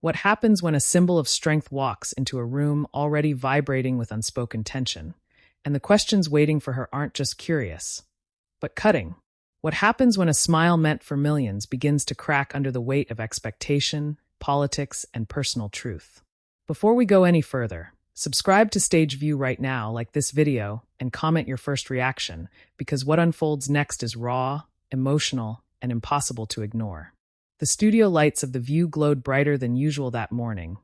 What happens when a symbol of strength walks into a room already vibrating with unspoken tension, and the questions waiting for her aren't just curious, but cutting? What happens when a smile meant for millions begins to crack under the weight of expectation, politics, and personal truth? Before we go any further, subscribe to Stage View right now, like this video, and comment your first reaction, because what unfolds next is raw, emotional, and impossible to ignore. The studio lights of The View glowed brighter than usual that morning,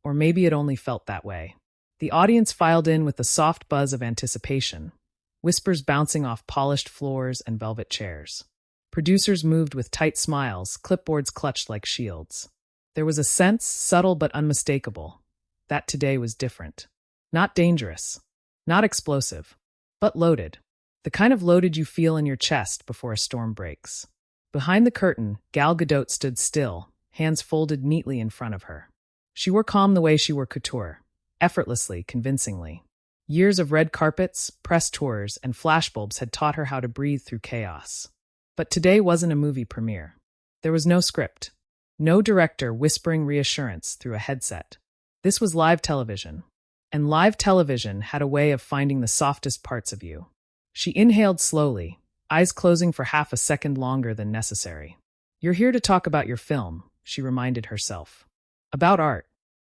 or maybe it only felt that way. The audience filed in with the soft buzz of anticipation, whispers bouncing off polished floors and velvet chairs. Producers moved with tight smiles, clipboards clutched like shields. There was a sense, subtle but unmistakable, that today was different. Not dangerous, not explosive, but loaded. The kind of loaded you feel in your chest before a storm breaks. Behind the curtain, Gal Gadot stood still, hands folded neatly in front of her. She wore calm the way she wore couture, effortlessly, convincingly. Years of red carpets, press tours, and flashbulbs had taught her how to breathe through chaos. But today wasn't a movie premiere. There was no script, no director whispering reassurance through a headset. This was live television, and live television had a way of finding the softest parts of you. She inhaled slowly, eyes closing for half a second longer than necessary. "You're here to talk about your film," she reminded herself. "About art,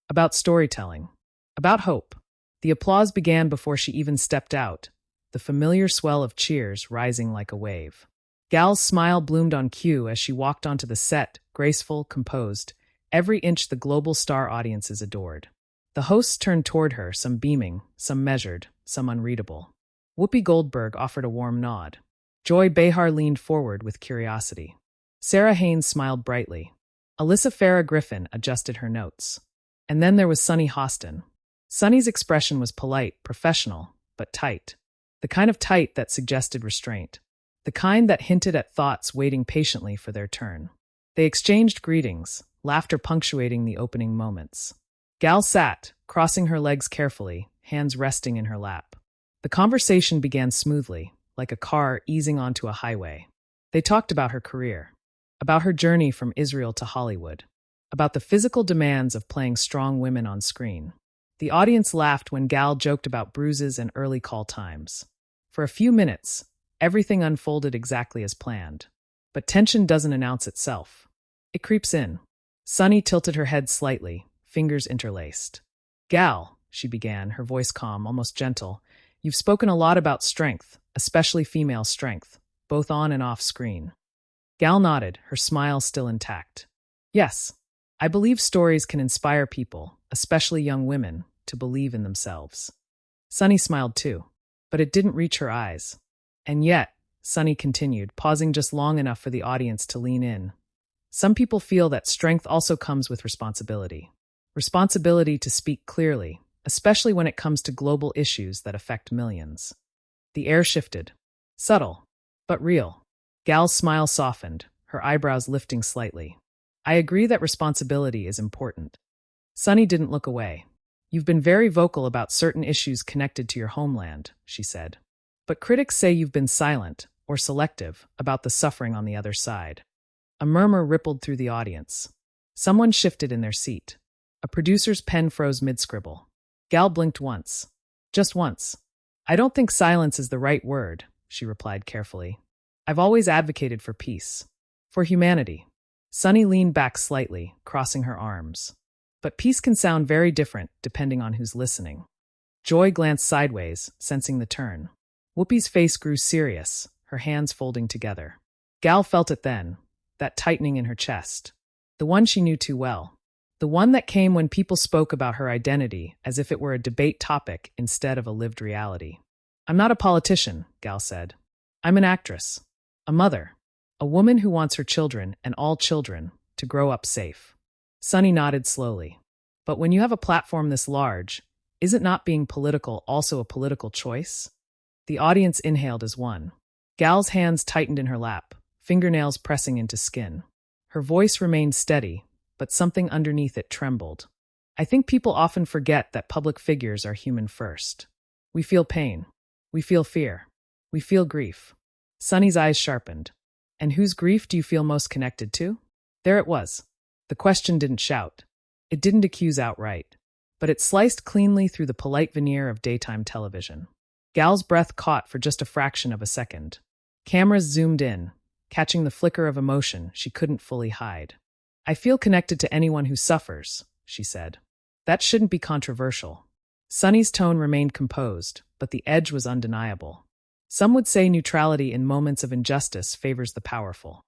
about storytelling, about hope." The applause began before she even stepped out, the familiar swell of cheers rising like a wave. Gal's smile bloomed on cue as she walked onto the set, graceful, composed, every inch the global star audiences adored. The hosts turned toward her, some beaming, some measured, some unreadable. Whoopi Goldberg offered a warm nod. Joy Behar leaned forward with curiosity. Sarah Haynes smiled brightly. Alyssa Farah Griffin adjusted her notes. And then there was Sunny Hostin. Sunny's expression was polite, professional, but tight. The kind of tight that suggested restraint. The kind that hinted at thoughts waiting patiently for their turn. They exchanged greetings, laughter punctuating the opening moments. Gal sat, crossing her legs carefully, hands resting in her lap. The conversation began smoothly, like a car easing onto a highway. They talked about her career, about her journey from Israel to Hollywood, about the physical demands of playing strong women on screen. The audience laughed when Gal joked about bruises and early call times. For a few minutes, everything unfolded exactly as planned. But tension doesn't announce itself. It creeps in. Sunny tilted her head slightly, fingers interlaced. "Gal," she began, her voice calm, almost gentle, "you've spoken a lot about strength, especially female strength, both on and off screen." Gal nodded, her smile still intact. "Yes, I believe stories can inspire people, especially young women, to believe in themselves." Sunny smiled too, but it didn't reach her eyes. "And yet," Sunny continued, pausing just long enough for the audience to lean in, "some people feel that strength also comes with responsibility. Responsibility to speak clearly, especially when it comes to global issues that affect millions." The air shifted. Subtle, but real. Gal's smile softened, her eyebrows lifting slightly. "I agree that responsibility is important." Sunny didn't look away. "You've been very vocal about certain issues connected to your homeland," she said. "But critics say you've been silent, or selective, about the suffering on the other side." A murmur rippled through the audience. Someone shifted in their seat. A producer's pen froze mid-scribble. Gal blinked once. Just once. "I don't think silence is the right word," she replied carefully. "I've always advocated for peace. For humanity." Sunny leaned back slightly, crossing her arms. "But peace can sound very different depending on who's listening." Joy glanced sideways, sensing the turn. Whoopi's face grew serious, her hands folding together. Gal felt it then, that tightening in her chest. The one she knew too well. The one that came when people spoke about her identity as if it were a debate topic instead of a lived reality. "I'm not a politician," Gal said. "I'm an actress. A mother. A woman who wants her children, and all children, to grow up safe." Sunny nodded slowly. "But when you have a platform this large, isn't not being political also a political choice?" The audience inhaled as one. Gal's hands tightened in her lap, fingernails pressing into skin. Her voice remained steady, but something underneath it trembled. "I think people often forget that public figures are human first. We feel pain. We feel fear. We feel grief." Sunny's eyes sharpened. "And whose grief do you feel most connected to?" There it was. The question didn't shout. It didn't accuse outright, but it sliced cleanly through the polite veneer of daytime television. Gal's breath caught for just a fraction of a second. Cameras zoomed in, catching the flicker of emotion she couldn't fully hide. "I feel connected to anyone who suffers," she said. "That shouldn't be controversial." Sunny's tone remained composed, but the edge was undeniable. Some would say neutrality in moments of injustice favors the powerful.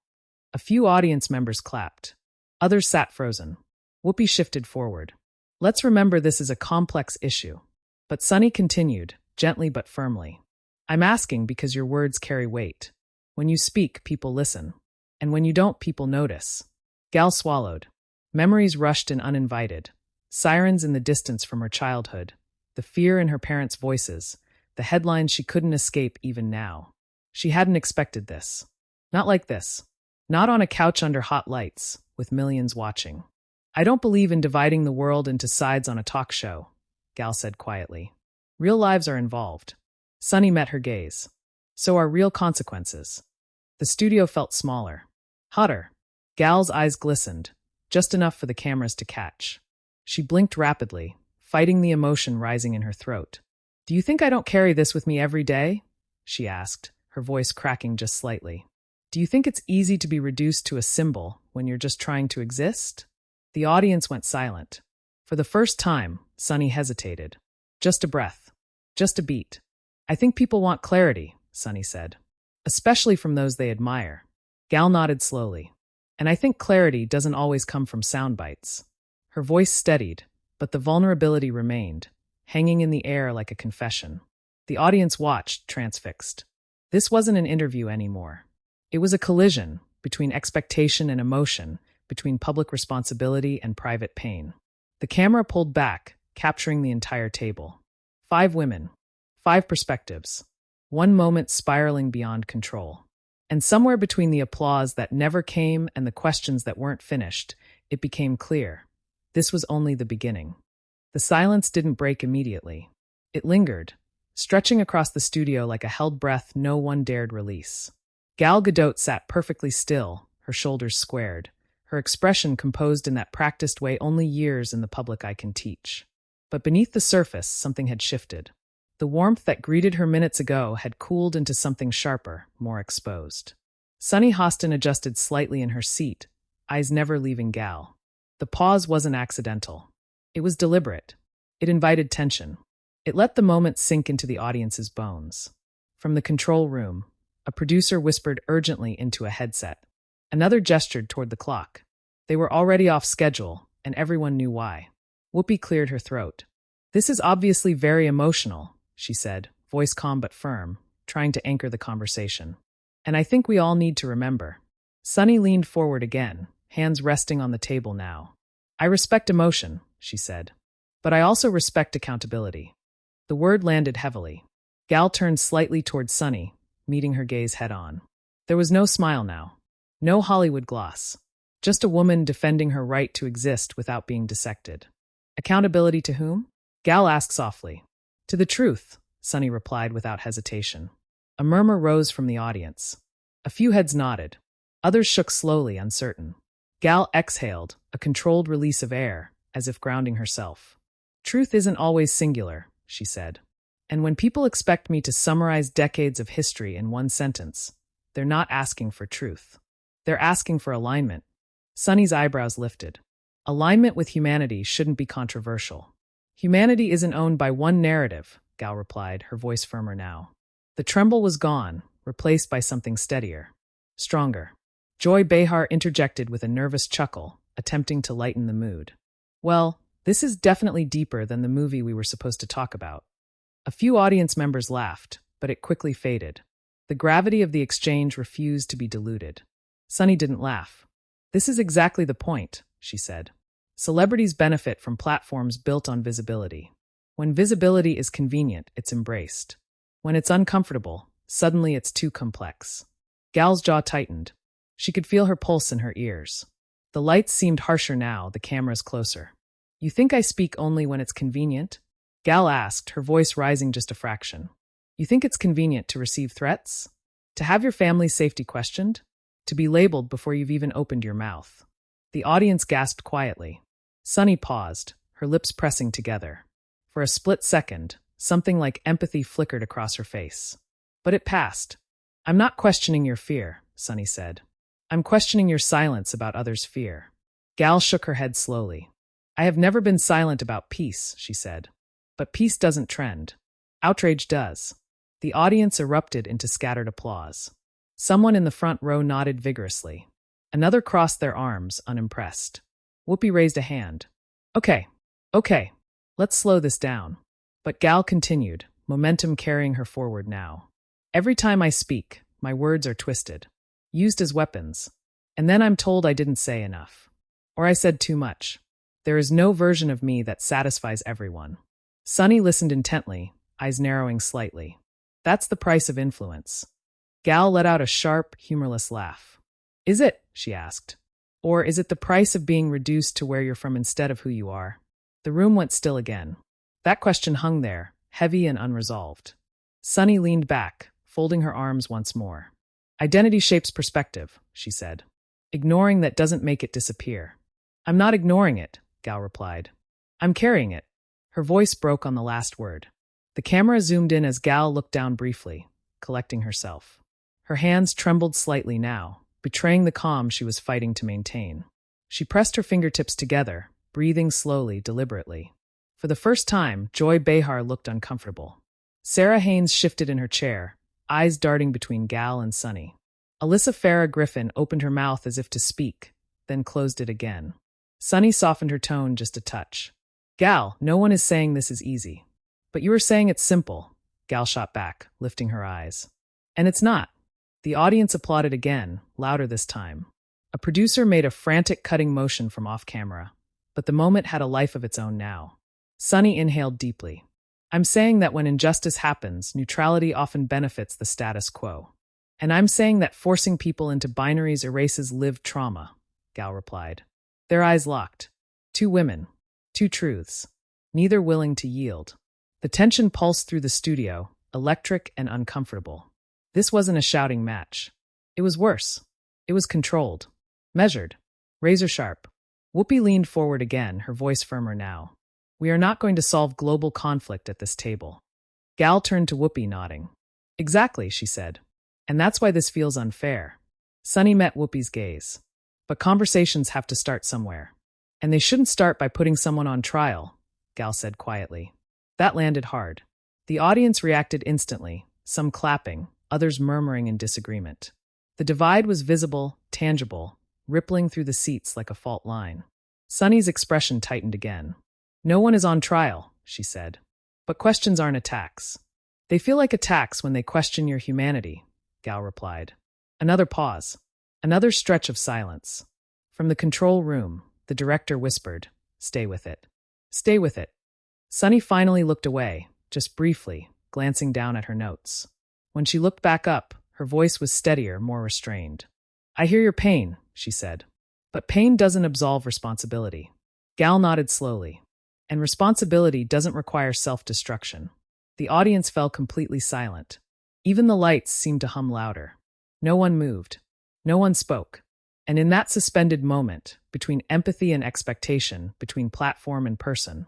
A few audience members clapped. Others sat frozen. Whoopi shifted forward. "Let's remember this is a complex issue." But Sunny continued, gently but firmly. "I'm asking because your words carry weight. When you speak, people listen. And when you don't, people notice." Gal swallowed. Memories rushed in uninvited. Sirens in the distance from her childhood. The fear in her parents' voices. The headlines she couldn't escape even now. She hadn't expected this. Not like this. Not on a couch under hot lights, with millions watching. "I don't believe in dividing the world into sides on a talk show," Gal said quietly. "Real lives are involved." Sunny met her gaze. "So are real consequences." The studio felt smaller. Hotter. Gal's eyes glistened, just enough for the cameras to catch. She blinked rapidly, fighting the emotion rising in her throat. "Do you think I don't carry this with me every day?" she asked, her voice cracking just slightly. "Do you think it's easy to be reduced to a symbol when you're just trying to exist?" The audience went silent. For the first time, Sunny hesitated. Just a breath. Just a beat. "I think people want clarity," Sunny said. "Especially from those they admire." Gal nodded slowly. "And I think clarity doesn't always come from sound bites." Her voice steadied, but the vulnerability remained, hanging in the air like a confession. The audience watched, transfixed. This wasn't an interview anymore. It was a collision between expectation and emotion, between public responsibility and private pain. The camera pulled back, capturing the entire table. 5 women. 5 perspectives. One moment spiraling beyond control. And somewhere between the applause that never came and the questions that weren't finished, it became clear. This was only the beginning. The silence didn't break immediately. It lingered, stretching across the studio like a held breath no one dared release. Gal Gadot sat perfectly still, her shoulders squared, her expression composed in that practiced way only years in the public eye can teach. But beneath the surface, something had shifted. The warmth that greeted her minutes ago had cooled into something sharper, more exposed. Sunny Hostin adjusted slightly in her seat, eyes never leaving Gal. The pause wasn't accidental. It was deliberate. It invited tension. It let the moment sink into the audience's bones. From the control room, a producer whispered urgently into a headset. Another gestured toward the clock. They were already off schedule, and everyone knew why. Whoopi cleared her throat. "This is obviously very emotional," she said, voice calm but firm, trying to anchor the conversation. "And I think we all need to remember." Sunny leaned forward again, hands resting on the table now. "I respect emotion," she said. "But I also respect accountability." The word landed heavily. Gal turned slightly toward Sunny, meeting her gaze head-on. There was no smile now. No Hollywood gloss. Just a woman defending her right to exist without being dissected. "Accountability to whom?" Gal asked softly. "To the truth," Sunny replied without hesitation. A murmur rose from the audience. A few heads nodded. Others shook slowly, uncertain. Gal exhaled, a controlled release of air, as if grounding herself. "Truth isn't always singular," she said. "And when people expect me to summarize decades of history in one sentence, they're not asking for truth. They're asking for alignment." Sunny's eyebrows lifted. "Alignment with humanity shouldn't be controversial." "Humanity isn't owned by one narrative," Gal replied, her voice firmer now. The tremble was gone, replaced by something steadier. Stronger. Joy Behar interjected with a nervous chuckle, attempting to lighten the mood. "Well, this is definitely deeper than the movie we were supposed to talk about." A few audience members laughed, but it quickly faded. The gravity of the exchange refused to be diluted. Sunny didn't laugh. "This is exactly the point," she said. "Celebrities benefit from platforms built on visibility. When visibility is convenient, it's embraced. When it's uncomfortable, suddenly it's too complex." Gal's jaw tightened. She could feel her pulse in her ears. The lights seemed harsher now, the cameras closer. "You think I speak only when it's convenient?" Gal asked, her voice rising just a fraction. "You think it's convenient to receive threats? To have your family's safety questioned? To be labeled before you've even opened your mouth?" The audience gasped quietly. Sunny paused, her lips pressing together. For a split second, something like empathy flickered across her face. But it passed. I'm not questioning your fear, Sunny said. I'm questioning your silence about others' fear. Gal shook her head slowly. I have never been silent about peace, she said. But peace doesn't trend. Outrage does. The audience erupted into scattered applause. Someone in the front row nodded vigorously. Another crossed their arms, unimpressed. Whoopi raised a hand. Okay, let's slow this down. But Gal continued, momentum carrying her forward now. Every time I speak, my words are twisted, used as weapons. And then I'm told I didn't say enough. Or I said too much. There is no version of me that satisfies everyone. Sunny listened intently, eyes narrowing slightly. That's the price of influence. Gal let out a sharp, humorless laugh. Is it? She asked. Or is it the price of being reduced to where you're from instead of who you are? The room went still again. That question hung there, heavy and unresolved. Sunny leaned back, folding her arms once more. Identity shapes perspective, she said. Ignoring that doesn't make it disappear. I'm not ignoring it, Gal replied. I'm carrying it. Her voice broke on the last word. The camera zoomed in as Gal looked down briefly, collecting herself. Her hands trembled slightly now, betraying the calm she was fighting to maintain. She pressed her fingertips together, breathing slowly, deliberately. For the first time, Joy Behar looked uncomfortable. Sarah Haynes shifted in her chair, eyes darting between Gal and Sunny. Alyssa Farah Griffin opened her mouth as if to speak, then closed it again. Sunny softened her tone just a touch. Gal, no one is saying this is easy. But you are saying it's simple, Gal shot back, lifting her eyes. And it's not. The audience applauded again, louder this time. A producer made a frantic cutting motion from off-camera, but the moment had a life of its own now. Sunny inhaled deeply. I'm saying that when injustice happens, neutrality often benefits the status quo. And I'm saying that forcing people into binaries erases lived trauma, Gal replied. Their eyes locked. Two women. Two truths. Neither willing to yield. The tension pulsed through the studio, electric and uncomfortable. This wasn't a shouting match. It was worse. It was controlled. Measured. Razor sharp. Whoopi leaned forward again, her voice firmer now. We are not going to solve global conflict at this table. Gal turned to Whoopi, nodding. Exactly, she said. And that's why this feels unfair. Sunny met Whoopi's gaze. But conversations have to start somewhere. And they shouldn't start by putting someone on trial, Gal said quietly. That landed hard. The audience reacted instantly, some clapping, others murmuring in disagreement. The divide was visible, tangible, rippling through the seats like a fault line. Sunny's expression tightened again. No one is on trial, she said. But questions aren't attacks. They feel like attacks when they question your humanity, Gal replied. Another pause. Another stretch of silence. From the control room, the director whispered, Stay with it. Stay with it. Sunny finally looked away, just briefly, glancing down at her notes. When she looked back up, her voice was steadier, more restrained. I hear your pain, she said. But pain doesn't absolve responsibility. Gal nodded slowly. And responsibility doesn't require self-destruction. The audience fell completely silent. Even the lights seemed to hum louder. No one moved. No one spoke. And in that suspended moment, between empathy and expectation, between platform and person,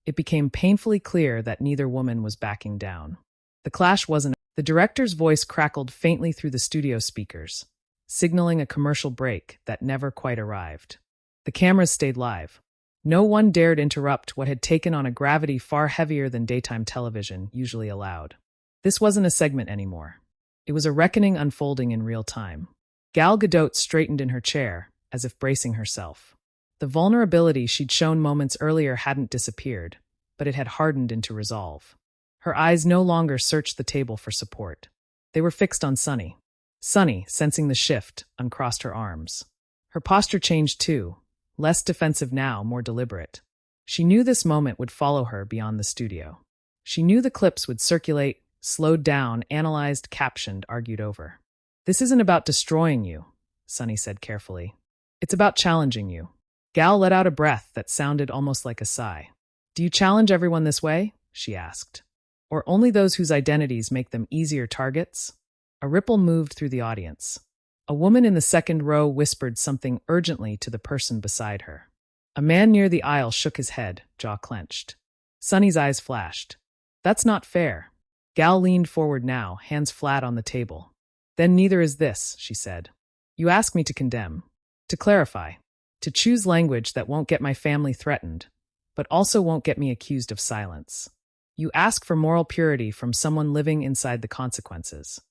it became painfully clear that neither woman was backing down. The clash wasn't. The director's voice crackled faintly through the studio speakers, signaling a commercial break that never quite arrived. The cameras stayed live. No one dared interrupt what had taken on a gravity far heavier than daytime television usually allowed. This wasn't a segment anymore. It was a reckoning unfolding in real time. Gal Gadot straightened in her chair, as if bracing herself. The vulnerability she'd shown moments earlier hadn't disappeared, but it had hardened into resolve. Her eyes no longer searched the table for support. They were fixed on Sunny. Sunny, sensing the shift, uncrossed her arms. Her posture changed too, less defensive now, more deliberate. She knew this moment would follow her beyond the studio. She knew the clips would circulate, slowed down, analyzed, captioned, argued over. This isn't about destroying you, Sunny said carefully. It's about challenging you. Gal let out a breath that sounded almost like a sigh. Do you challenge everyone this way? She asked. Or only those whose identities make them easier targets? A ripple moved through the audience. A woman in the second row whispered something urgently to the person beside her. A man near the aisle shook his head, jaw clenched. Sunny's eyes flashed. That's not fair. Gal leaned forward now, hands flat on the table. Then neither is this, she said. You ask me to condemn, to clarify, to choose language that won't get my family threatened, but also won't get me accused of silence. You ask for moral purity from someone living inside the consequences.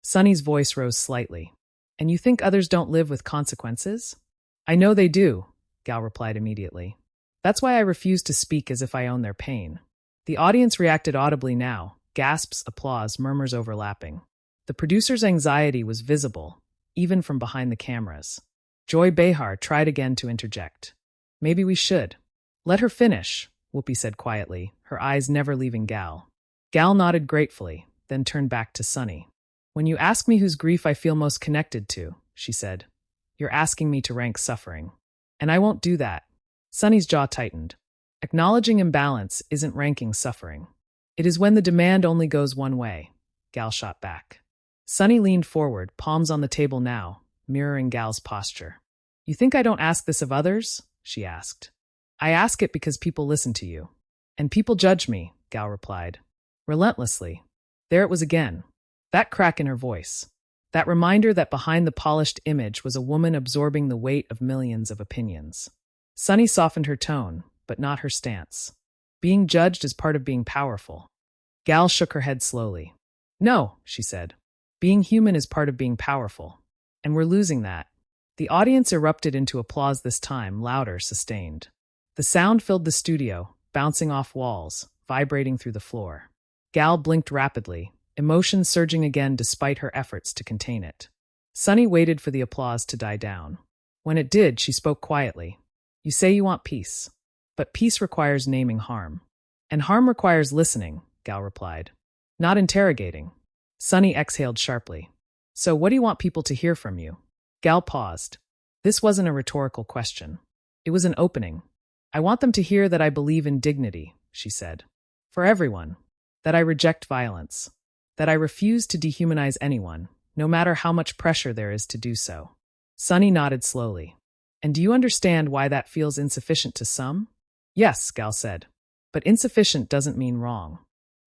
Sunny's voice rose slightly. And you think others don't live with consequences? I know they do, Gal replied immediately. That's why I refuse to speak as if I own their pain. The audience reacted audibly now, gasps, applause, murmurs overlapping. The producer's anxiety was visible, even from behind the cameras. Joy Behar tried again to interject. Maybe we should. Let her finish, Whoopi said quietly, her eyes never leaving Gal. Gal nodded gratefully, then turned back to Sunny. When you ask me whose grief I feel most connected to, she said, you're asking me to rank suffering. And I won't do that. Sunny's jaw tightened. Acknowledging imbalance isn't ranking suffering. It is when the demand only goes one way, Gal shot back. Sunny leaned forward, palms on the table now, mirroring Gal's posture. You think I don't ask this of others? She asked. I ask it because people listen to you. And people judge me, Gal replied. Relentlessly. There it was again. That crack in her voice. That reminder that behind the polished image was a woman absorbing the weight of millions of opinions. Sunny softened her tone, but not her stance. Being judged is part of being powerful. Gal shook her head slowly. No, she said. Being human is part of being powerful. And we're losing that. The audience erupted into applause this time, louder, sustained. The sound filled the studio, bouncing off walls, vibrating through the floor. Gal blinked rapidly, emotion surging again despite her efforts to contain it. Sunny waited for the applause to die down. When it did, she spoke quietly. You say you want peace. But peace requires naming harm. And harm requires listening, Gal replied. Not interrogating. Sunny exhaled sharply. So what do you want people to hear from you? Gal paused. This wasn't a rhetorical question. It was an opening. I want them to hear that I believe in dignity, she said. For everyone. That I reject violence. That I refuse to dehumanize anyone, no matter how much pressure there is to do so. Sunny nodded slowly. And do you understand why that feels insufficient to some? Yes, Gal said. But insufficient doesn't mean wrong.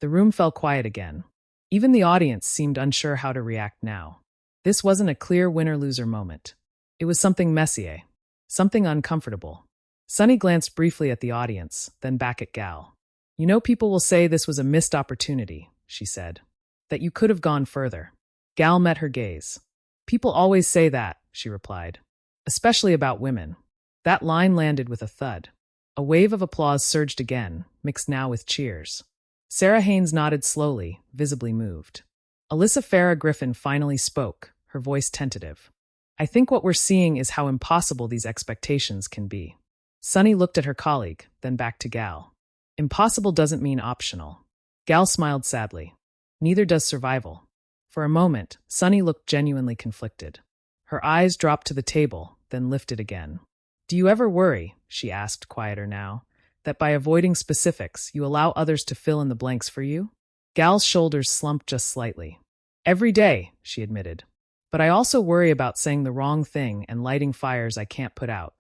The room fell quiet again. Even the audience seemed unsure how to react now. This wasn't a clear winner-loser moment. It was something messier, something uncomfortable. Sunny glanced briefly at the audience, then back at Gal. You know, people will say this was a missed opportunity, she said. That you could have gone further. Gal met her gaze. People always say that, she replied. Especially about women. That line landed with a thud. A wave of applause surged again, mixed now with cheers. Sarah Haynes nodded slowly, visibly moved. Alyssa Farah Griffin finally spoke, her voice tentative. I think what we're seeing is how impossible these expectations can be. Sunny looked at her colleague, then back to Gal. Impossible doesn't mean optional. Gal smiled sadly. Neither does survival. For a moment, Sunny looked genuinely conflicted. Her eyes dropped to the table, then lifted again. Do you ever worry, she asked, quieter now, that by avoiding specifics, you allow others to fill in the blanks for you? Gal's shoulders slumped just slightly. Every day, she admitted. But I also worry about saying the wrong thing and lighting fires I can't put out.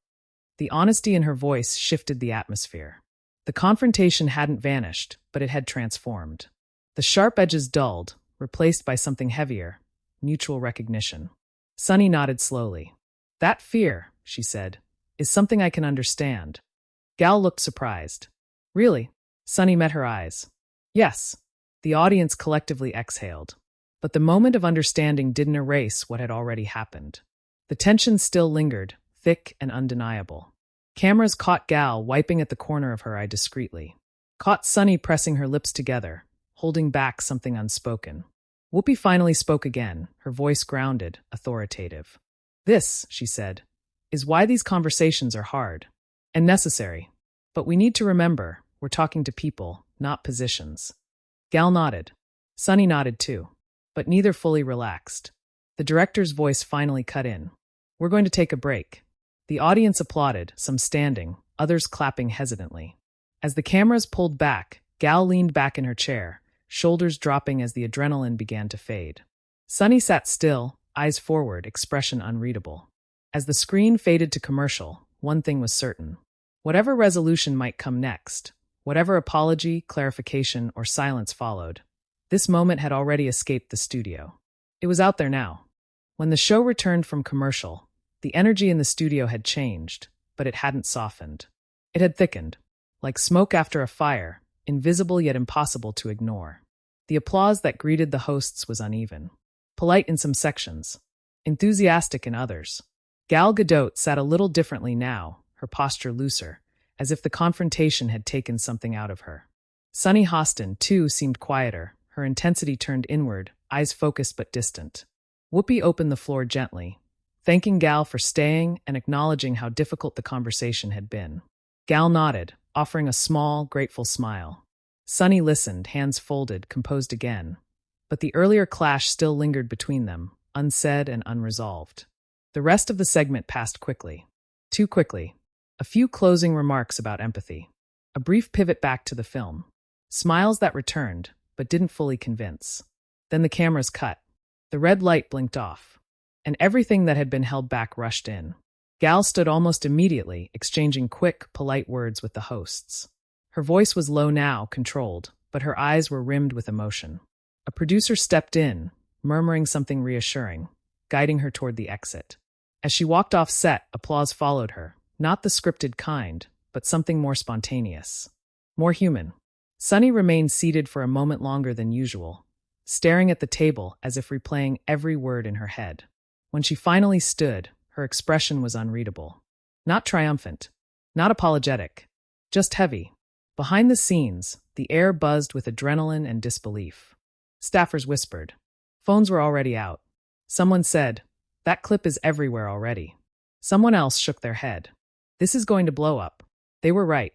The honesty in her voice shifted the atmosphere. The confrontation hadn't vanished, but it had transformed. The sharp edges dulled, replaced by something heavier, mutual recognition. Sunny nodded slowly. That fear, she said, is something I can understand. Gal looked surprised. Really? Sunny met her eyes. Yes. The audience collectively exhaled. But the moment of understanding didn't erase what had already happened. The tension still lingered, thick and undeniable. Cameras caught Gal wiping at the corner of her eye discreetly. Caught Sunny pressing her lips together, holding back something unspoken. Whoopi finally spoke again, her voice grounded, authoritative. This, she said, is why these conversations are hard. And necessary. But we need to remember, we're talking to people, not positions. Gal nodded. Sunny nodded too. But neither fully relaxed. The director's voice finally cut in. We're going to take a break. The audience applauded, some standing, others clapping hesitantly. As the cameras pulled back, Gal leaned back in her chair, shoulders dropping as the adrenaline began to fade. Sunny sat still, eyes forward, expression unreadable. As the screen faded to commercial, one thing was certain. Whatever resolution might come next, whatever apology, clarification, or silence followed, this moment had already escaped the studio. It was out there now. When the show returned from commercial, the energy in the studio had changed, but it hadn't softened. It had thickened, like smoke after a fire, invisible yet impossible to ignore. The applause that greeted the hosts was uneven. Polite in some sections, enthusiastic in others. Gal Gadot sat a little differently now, her posture looser, as if the confrontation had taken something out of her. Sunny Hostin, too, seemed quieter, her intensity turned inward, eyes focused but distant. Whoopi opened the floor gently, thanking Gal for staying and acknowledging how difficult the conversation had been. Gal nodded, offering a small, grateful smile. Sunny listened, hands folded, composed again. But the earlier clash still lingered between them, unsaid and unresolved. The rest of the segment passed quickly. Too quickly. A few closing remarks about empathy. A brief pivot back to the film. Smiles that returned, but didn't fully convince. Then the cameras cut. The red light blinked off. And everything that had been held back rushed in. Gal stood almost immediately, exchanging quick, polite words with the hosts. Her voice was low now, controlled, but her eyes were rimmed with emotion. A producer stepped in, murmuring something reassuring, guiding her toward the exit. As she walked off set, applause followed her, not the scripted kind, but something more spontaneous. More human. Sunny remained seated for a moment longer than usual, staring at the table as if replaying every word in her head. When she finally stood, her expression was unreadable. Not triumphant, not apologetic, just heavy. Behind the scenes, the air buzzed with adrenaline and disbelief. Staffers whispered. Phones were already out. Someone said, "That clip is everywhere already." Someone else shook their head. "This is going to blow up." They were right.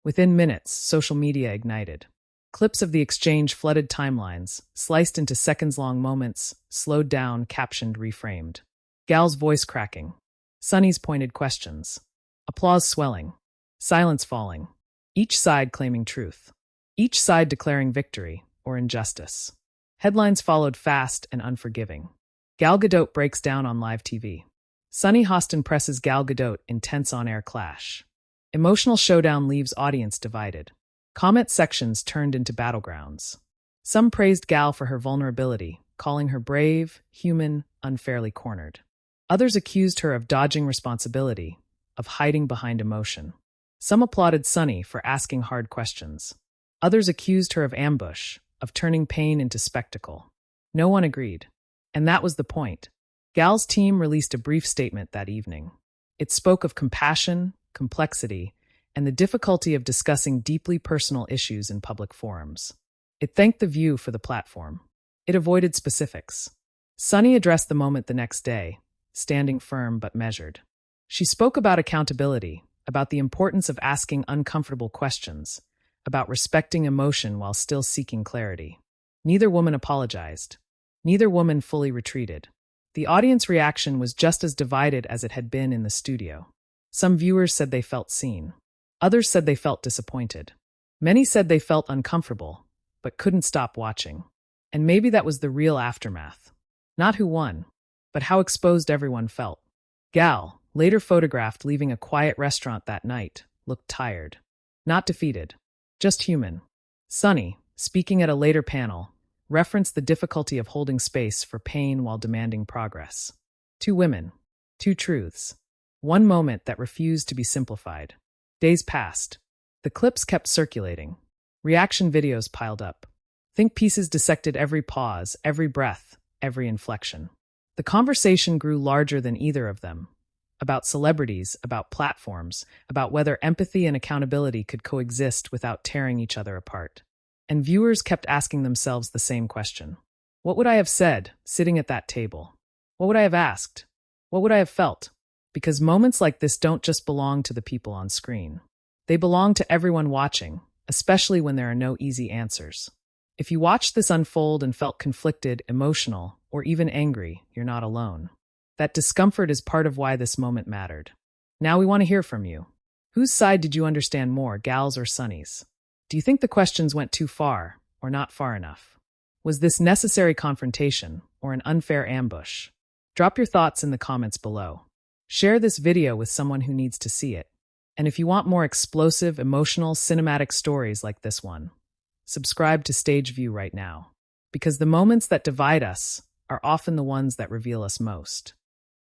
Within minutes, social media ignited. Clips of the exchange flooded timelines, sliced into seconds-long moments, slowed down, captioned, reframed. Gal's voice cracking. Sunny's pointed questions. Applause swelling. Silence falling. Each side claiming truth. Each side declaring victory, or injustice. Headlines followed fast and unforgiving. Gal Gadot breaks down on live TV. Sunny Hostin presses Gal Gadot in tense on-air clash. Emotional showdown leaves audience divided. Comment sections turned into battlegrounds. Some praised Gal for her vulnerability, calling her brave, human, unfairly cornered. Others accused her of dodging responsibility, of hiding behind emotion. Some applauded Sunny for asking hard questions. Others accused her of ambush, of turning pain into spectacle. No one agreed. And that was the point. Gal's team released a brief statement that evening. It spoke of compassion, complexity, and the difficulty of discussing deeply personal issues in public forums. It thanked The View for the platform. It avoided specifics. Sunny addressed the moment the next day, standing firm but measured. She spoke about accountability, about the importance of asking uncomfortable questions, about respecting emotion while still seeking clarity. Neither woman apologized. Neither woman fully retreated. The audience reaction was just as divided as it had been in the studio. Some viewers said they felt seen. Others said they felt disappointed. Many said they felt uncomfortable, but couldn't stop watching. And maybe that was the real aftermath. Not who won, but how exposed everyone felt. Gal, later photographed leaving a quiet restaurant that night, looked tired. Not defeated, just human. Sunny, speaking at a later panel, referenced the difficulty of holding space for pain while demanding progress. Two women, two truths. One moment that refused to be simplified. Days passed. The clips kept circulating. Reaction videos piled up. Think pieces dissected every pause, every breath, every inflection. The conversation grew larger than either of them. About celebrities, about platforms, about whether empathy and accountability could coexist without tearing each other apart. And viewers kept asking themselves the same question. What would I have said, sitting at that table? What would I have asked? What would I have felt? Because moments like this don't just belong to the people on screen. They belong to everyone watching, especially when there are no easy answers. If you watched this unfold and felt conflicted, emotional, or even angry, you're not alone. That discomfort is part of why this moment mattered. Now we want to hear from you. Whose side did you understand more, Gal's or Sunny's? Do you think the questions went too far, or not far enough? Was this necessary confrontation, or an unfair ambush? Drop your thoughts in the comments below. Share this video with someone who needs to see it. And if you want more explosive, emotional, cinematic stories like this one, subscribe to Stage View right now. Because the moments that divide us are often the ones that reveal us most.